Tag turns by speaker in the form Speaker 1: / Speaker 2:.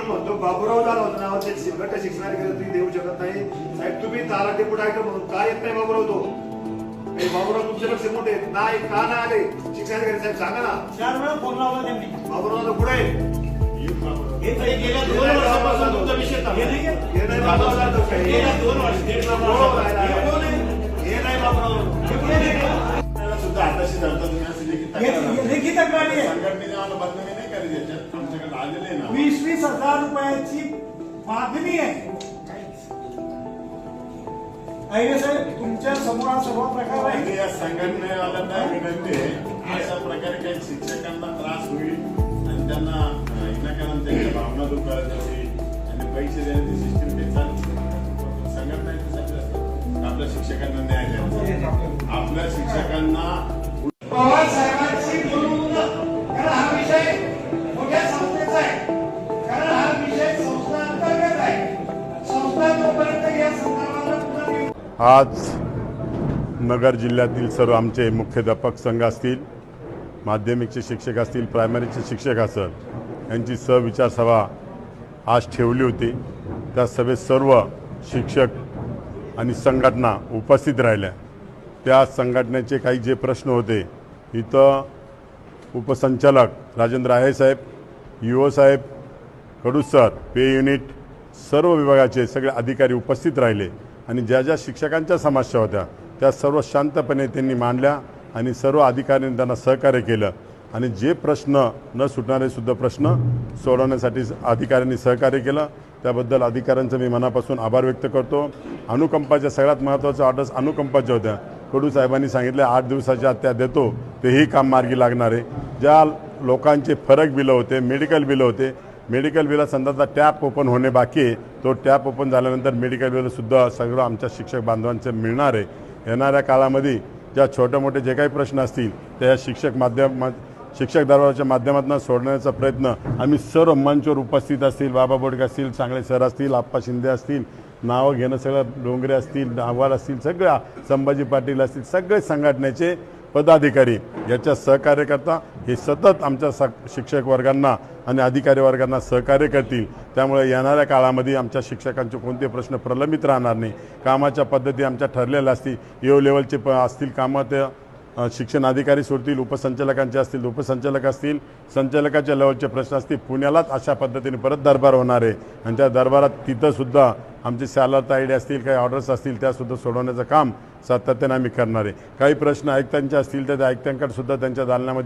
Speaker 1: म्हणतो बाबूराव झाला होता नावाचे गट शिक्षणाधिकारी तुम्ही देऊ शकत नाही साहेब, तुम्ही तारा डेप्युटी आयकर म्हणून काय येत नाही बाबूराव तो? बाबूराव तुमच्यापेक्षा मोठे नाही का नाही आले शिक्षणाधिकारी साहेब? सांगा ना.
Speaker 2: 4 वेळा फोन लावला त्यांनी.
Speaker 1: बाबूराव पुढे
Speaker 2: गेल्या 2 वर्षापासून तुमचा विषय चालू आहे. गेल्या 2 वर्ष
Speaker 1: हे नाही बाबूराव
Speaker 3: सुद्धा हाताशी धरता तुम्ही असं
Speaker 2: लिखित तक्रारी आहे.
Speaker 3: संघटनेने मला बदनामी नाही करी त्याच्यात आमच्याकडे आलेले आहे ना.
Speaker 2: 20,000 रुपयाची मागणी आहे. अय्यर साहेब, तुमच्या समोर हा सर्व प्रकार आहे.
Speaker 3: या संघटनेवाल्यांना विनंती आहे, अशा प्रकारे काही शिक्षकांना त्रास होईल आणि त्यांना विनाकारण त्यांच्या भावना दुखावल्या जाईल आणि पैसे देण्याची सिस्टीम ते चालू संघटनेसाठी असतात. आपल्या शिक्षकांना न्याय द्यायचा, आपल्या शिक्षकांना
Speaker 2: पवार साहेबांची बोलून, कारण हा विषय मोठ्या संस्थेचा आहे, कारण हा विषय संस्था अंतर्गत आहे. संस्था तोपर्यंत या संदर्भाला पुन्हा
Speaker 4: आज नगर जिल्ह्यातील सर्व आमचे मुख्याध्यापक संघ असतील, माध्यमिकचे शिक्षक असतील, प्रायमरीचे शिक्षक असतील, यांची सहविचार सभा आज ठेवली होती. त्या सभेत सर्व शिक्षक आणि संघटना उपस्थित राहिल्या. त्या संघटनेचे काही जे प्रश्न होते, इथं उपसंचालक राजेंद्र आहे साहेब, UO साहेब, कडू सर, पे युनिट, सर्व विभागाचे सगळे अधिकारी उपस्थित राहिले आणि ज्या ज्या शिक्षकांच्या समस्या होत्या त्या सर्व शांतपणे त्यांनी मांडल्या आणि सर्व अधिकाऱ्यांनी त्यांना सहकार्य केलं आणि जे प्रश्न न सुटणारे सुद्धा प्रश्न सोडवण्यासाठी अधिकाऱ्यांनी सहकार्य केलं. त्याबद्दल अधिकाऱ्यांचं मी मनापासून आभार व्यक्त करतो. अनुकंपाच्या सगळ्यात महत्त्वाच्या ऑर्डर्स अनुकंपाच्या होत्या. कडू साहेबांनी सांगितले 8 दिवसाच्या आत त्या देतो, तेही काम मार्गी लागणार आहे. ज्या लोकांचे फरक बिलं होते, मेडिकल बिलं होते, मेडिकल बिला संदर्भात टॅप ओपन होणे बाकी आहे, तो टॅप ओपन झाल्यानंतर मेडिकल बिलसुद्धा सगळं आमच्या शिक्षक बांधवांचे मिळणार आहे. येणाऱ्या काळामध्ये ज्या छोटे मोठे जे काही प्रश्न असतील त्या शिक्षक दरबाराच्या माध्यमातून सोडण्याचा प्रयत्न आम्ही सर्व मंचवर उपस्थित असतील, बाबा बोडके असतील, चांगले सर असतील, आप्पा शिंदे असतील, नावं घेणं सगळं डोंगरे असतील, आव्हाड असतील, सगळ्या संभाजी पाटील असतील, सगळे संघटनेचे पदाधिकारी याच्या सहकार्य करता हे सतत आमच्या शिक्षक वर्गांना आणि अधिकारी वर्गांना सहकार्य करतील. त्यामुळे येणाऱ्या काळामध्ये आमच्या शिक्षकांचे कोणते प्रश्न प्रलंबित राहणार नाही. कामाच्या पद्धती आमच्या ठरलेल्या असतील. EO लेवलचे असतील कामं ते शिक्षण अधिकारी सोडतील, उपसंचालकांचे असतील उपसंचालक असतील, संचालकाच्या लेवलचे प्रश्न असतील. पुण्यालाच अशा पद्धतीने परत दरबार होणार आहे आणि त्या दरबारात तिथंसुद्धा आमचे सॅलर आयडी असतील, काही ऑर्डर्स असतील त्यासुद्धा सोडवण्याचं काम सातत्याने आम्ही करणार आहे. काही प्रश्न आयुक्तांचे असतील तर त्या आयुक्तांकडे सुद्धा त्यांच्या दालनामध्ये